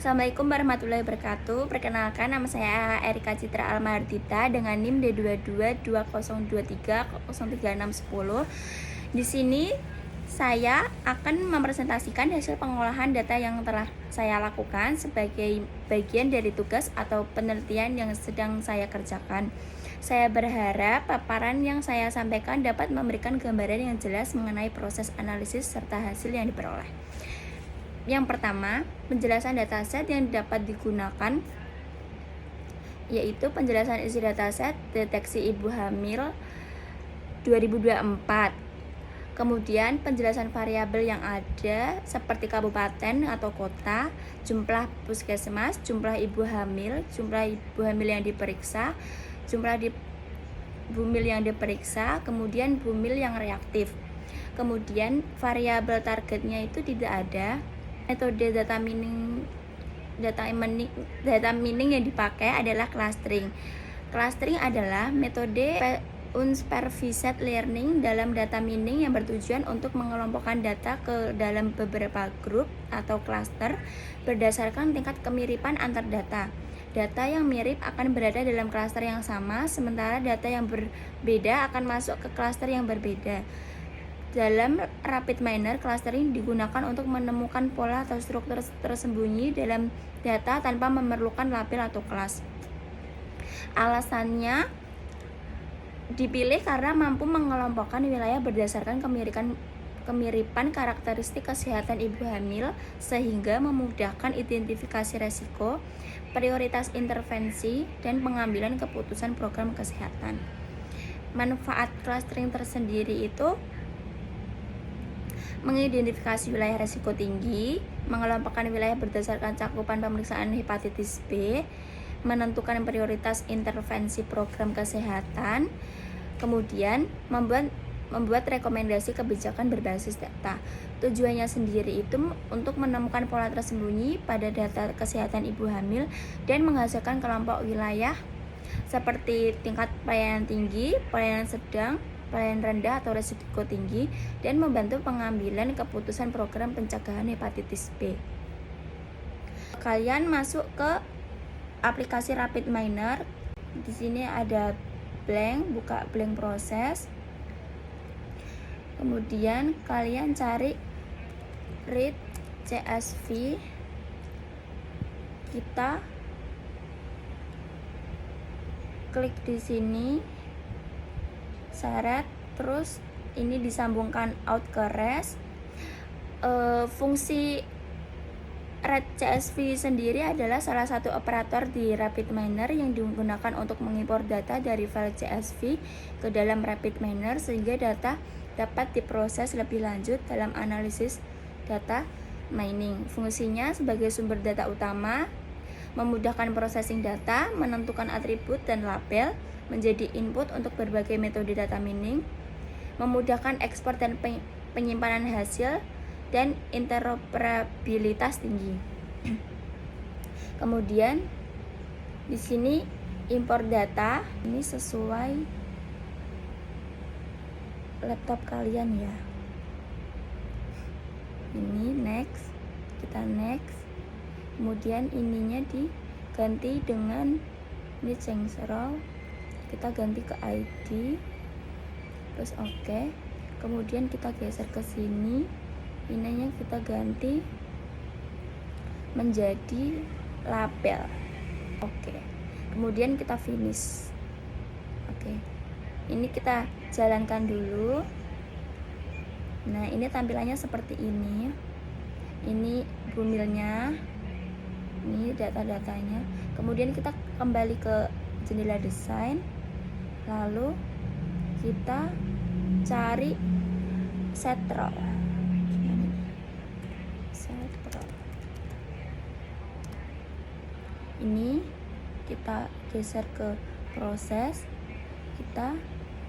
Assalamualaikum warahmatullahi wabarakatuh. Perkenalkan, nama saya Erika Citra Almahardita dengan NIM D222023036010. Di sini saya akan mempresentasikan hasil pengolahan data yang telah saya lakukan sebagai bagian dari tugas atau penelitian yang sedang saya kerjakan. Saya berharap paparan yang saya sampaikan dapat memberikan gambaran yang jelas mengenai proses analisis serta hasil yang diperoleh. Yang pertama, penjelasan dataset yang dapat digunakan yaitu penjelasan isi dataset deteksi ibu hamil 2024. Kemudian penjelasan variabel yang ada seperti kabupaten atau kota, jumlah puskesmas, jumlah ibu hamil yang diperiksa, jumlah bumil yang diperiksa, kemudian bumil yang reaktif. Kemudian variabel targetnya itu tidak ada. Metode data mining yang dipakai adalah clustering. Clustering adalah metode unsupervised learning dalam data mining yang bertujuan untuk mengelompokkan data ke dalam beberapa grup atau cluster berdasarkan tingkat kemiripan antar data. Data yang mirip akan berada dalam cluster yang sama, sementara data yang berbeda akan masuk ke cluster yang berbeda. Dalam RapidMiner, clustering digunakan untuk menemukan pola atau struktur tersembunyi dalam data tanpa memerlukan label atau kelas. Alasannya dipilih karena mampu mengelompokkan wilayah berdasarkan kemiripan karakteristik kesehatan ibu hamil sehingga memudahkan identifikasi resiko, prioritas intervensi, dan pengambilan keputusan program kesehatan. Manfaat clustering tersendiri itu mengidentifikasi wilayah risiko tinggi, mengelompokkan wilayah berdasarkan cakupan pemeriksaan hepatitis B, menentukan prioritas intervensi program kesehatan, kemudian membuat rekomendasi kebijakan berbasis data. Tujuannya sendiri itu untuk menemukan pola tersembunyi pada data kesehatan ibu hamil dan menghasilkan kelompok wilayah seperti tingkat pelayanan tinggi, pelayanan sedang, pelayanan rendah atau risiko tinggi, dan membantu pengambilan keputusan program pencegahan hepatitis B. Kalian masuk ke aplikasi RapidMiner. Di sini ada blank, buka blank proses. Kemudian kalian cari read CSV. Kita klik di sini. Syarat, terus ini disambungkan out ke REST. Fungsi read CSV sendiri adalah salah satu operator di RapidMiner yang digunakan untuk mengimpor data dari file CSV ke dalam RapidMiner sehingga data dapat diproses lebih lanjut dalam analisis data mining. Fungsinya sebagai sumber data utama, memudahkan processing data, menentukan atribut dan label, menjadi input untuk berbagai metode data mining, memudahkan ekspor dan penyimpanan hasil, dan interoperabilitas tinggi. Kemudian di sini impor data ini sesuai laptop kalian ya. Ini next, kita next. Kemudian ininya diganti dengan ini change role. Kita ganti ke ID, terus oke. Kemudian kita geser ke sini, ininya kita ganti menjadi label, oke. Kemudian kita finish, oke. Ini kita jalankan dulu. Nah, ini tampilannya seperti ini. Ini bumilnya, ini data-datanya. Kemudian kita kembali ke jendela desain. Lalu kita cari set role. Ini kita geser ke proses, kita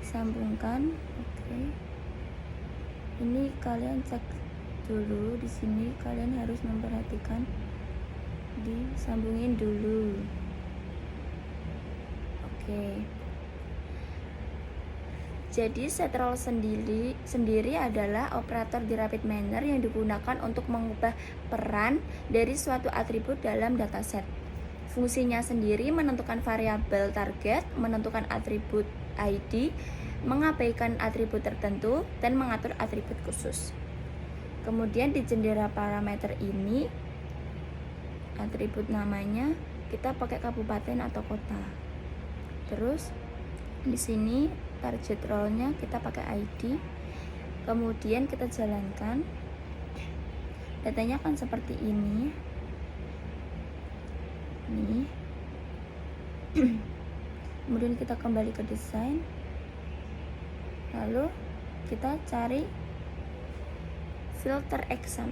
sambungkan. Oke. Ini kalian cek dulu di sini, kalian harus memperhatikan disambungin dulu. Oke. Jadi set role sendiri adalah operator di rapid manner yang digunakan untuk mengubah peran dari suatu atribut dalam dataset. Fungsinya sendiri menentukan variabel target, menentukan atribut ID, mengabaikan atribut tertentu, dan mengatur atribut khusus. Kemudian di jendela parameter ini, atribut namanya kita pakai kabupaten atau kota. Terus di sini target role-nya kita pakai ID. Kemudian kita jalankan. Datanya kan seperti ini. Nih. Kemudian kita kembali ke desain. Lalu kita cari filter exam.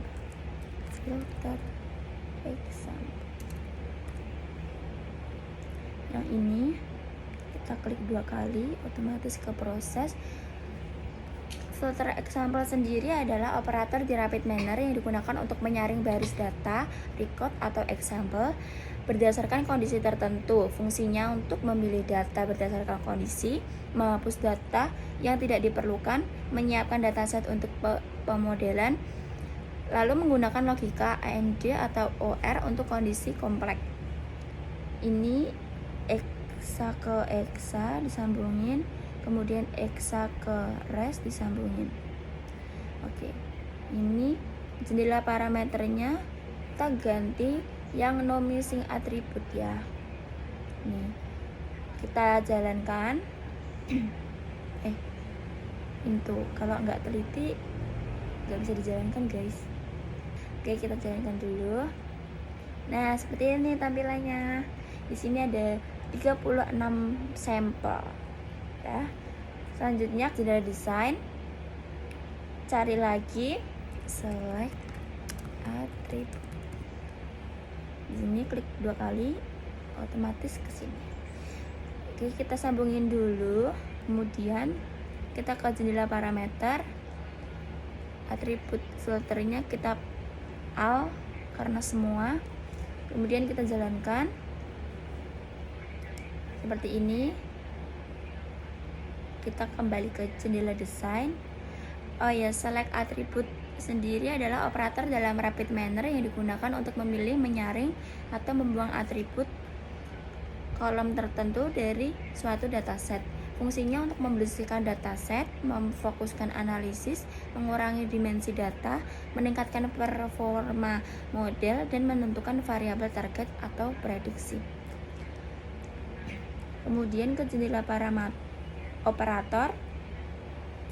Yang ini kita klik 2 kali, otomatis ke proses. Filter example sendiri adalah operator di rapid manner yang digunakan untuk menyaring baris data, record atau example berdasarkan kondisi tertentu. Fungsinya untuk memilih data berdasarkan kondisi, menghapus data yang tidak diperlukan, menyiapkan dataset untuk pemodelan, lalu menggunakan logika AND atau OR untuk kondisi kompleks. Ini exa ke exa disambungin, kemudian exa ke res disambungin. Oke, ini jendela parameternya kita ganti yang no missing attribute ya. Nih, kita jalankan. Itu kalau nggak teliti nggak bisa dijalankan guys. Oke, kita jalankan dulu. Nah, seperti ini tampilannya. Di sini ada 36 sampel ya. Selanjutnya jendela desain, cari lagi select attribute. Di sini klik 2 kali, otomatis ke sini. Oke, kita sambungin dulu. Kemudian kita ke jendela parameter, atribut filternya kita all karena semua. Kemudian kita jalankan seperti ini. Kita kembali ke jendela desain. Oh ya, select atribut sendiri adalah operator dalam rapid manner yang digunakan untuk memilih, menyaring, atau membuang atribut kolom tertentu dari suatu dataset. Fungsinya untuk membersihkan dataset, memfokuskan analisis, mengurangi dimensi data, meningkatkan performa model, dan menentukan variabel target atau prediksi. Kemudian ke jendela operator,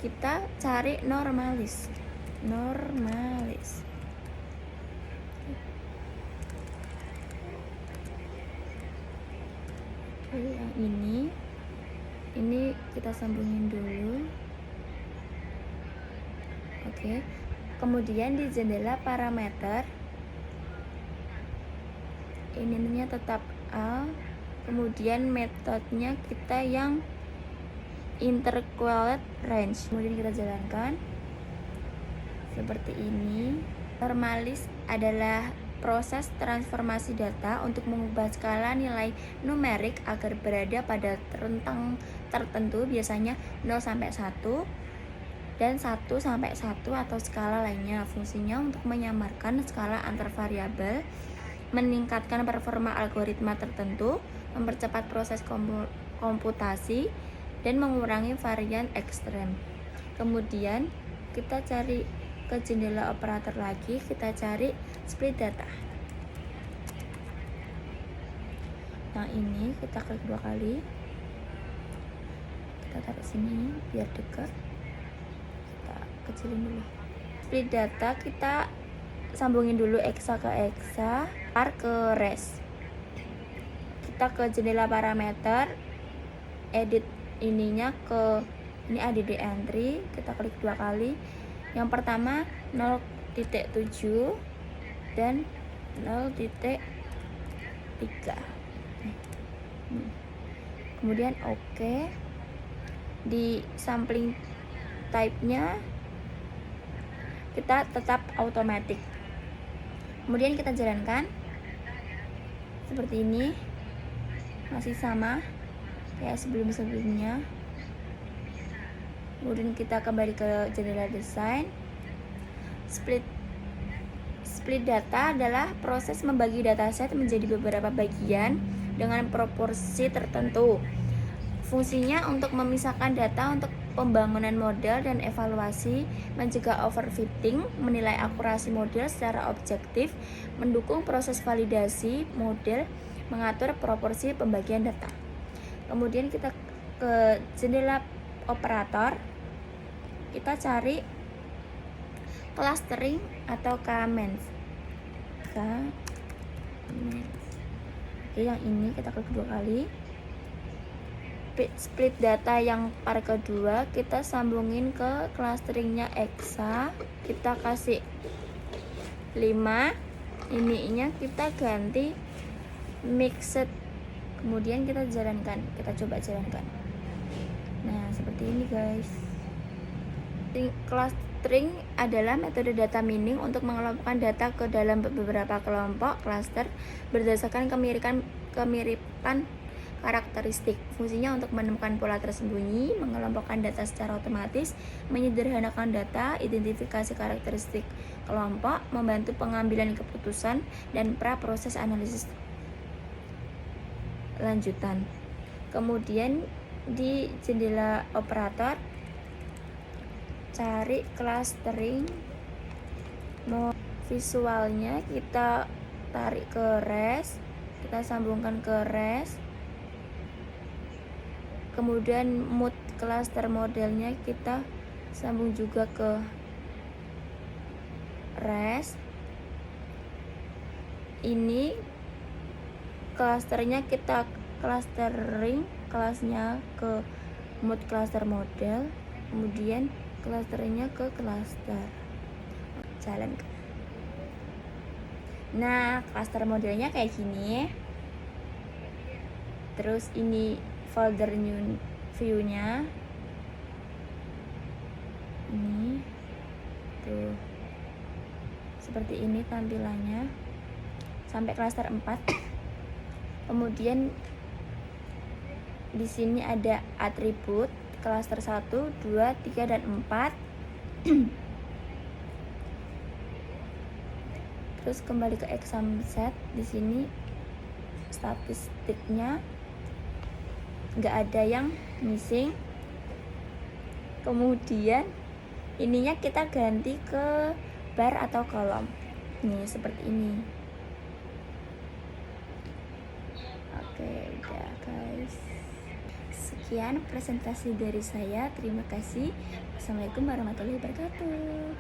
kita cari normalis. Oke, yang ini kita sambungin dulu. Oke, kemudian di jendela parameter ininya tetap A. Kemudian metodenya kita yang interqualed range. Kemudian kita jalankan seperti ini. Normalis adalah proses transformasi data untuk mengubah skala nilai numerik agar berada pada rentang tertentu, biasanya 0 sampai 1 dan 1 sampai 1 atau skala lainnya. Fungsinya untuk menyamarkan skala antar variabel, meningkatkan performa algoritma tertentu, mempercepat proses komputasi, dan mengurangi varian ekstrem. Kemudian kita cari ke jendela operator lagi, kita cari split data. Yang ini kita klik 2 kali, kita tarik sini biar dekat, kita kecilin dulu. Split data kita sambungin dulu exa ke exa, var ke res. Kita ke jendela parameter, edit ininya ke ini add entry, kita klik 2 kali. Yang pertama 0.7 dan 0.3. Kemudian oke. Di sampling type-nya kita tetap automatic. Kemudian kita jalankan seperti ini, masih sama kayak sebelum-sebelumnya. Kemudian kita kembali ke jendela desain. Split data adalah proses membagi dataset menjadi beberapa bagian dengan proporsi tertentu. Fungsinya untuk memisahkan data untuk pembangunan model dan evaluasi, mencegah overfitting, menilai akurasi model secara objektif, mendukung proses validasi model, mengatur proporsi pembagian data. Kemudian kita ke jendela operator, kita cari clustering atau K-means. Oke, yang ini kita klik 2 kali. Split data yang part kedua kita sambungin ke clusteringnya Exa, kita kasih 5, ininya kita ganti mixed, kemudian kita coba jalankan. Nah, seperti ini guys. Clustering adalah metode data mining untuk mengelompokkan data ke dalam beberapa kelompok cluster berdasarkan kemiripan karakteristik. Fungsinya untuk menemukan pola tersembunyi, mengelompokkan data secara otomatis, menyederhanakan data, identifikasi karakteristik kelompok, membantu pengambilan keputusan, dan proses analisis lanjutan. Kemudian di jendela operator cari clustering, visualnya kita tarik ke res, kita sambungkan ke res. Kemudian mood cluster modelnya kita sambung juga ke res. Ini clusternya kita clustering kelasnya ke mood cluster model, kemudian clusternya ke cluster jalan. Nah, cluster modelnya kayak gini. Terus ini folder new view-nya. Ini tuh. Seperti ini tampilannya sampai cluster 4. Kemudian di sini ada atribut cluster 1, 2, 3 dan 4. Terus kembali ke exam set, di sini statistiknya nggak ada yang missing. Kemudian ininya kita ganti ke bar atau kolom. Nih seperti ini. Oke, udah guys. Sekian presentasi dari saya. Terima kasih. Assalamualaikum warahmatullahi wabarakatuh.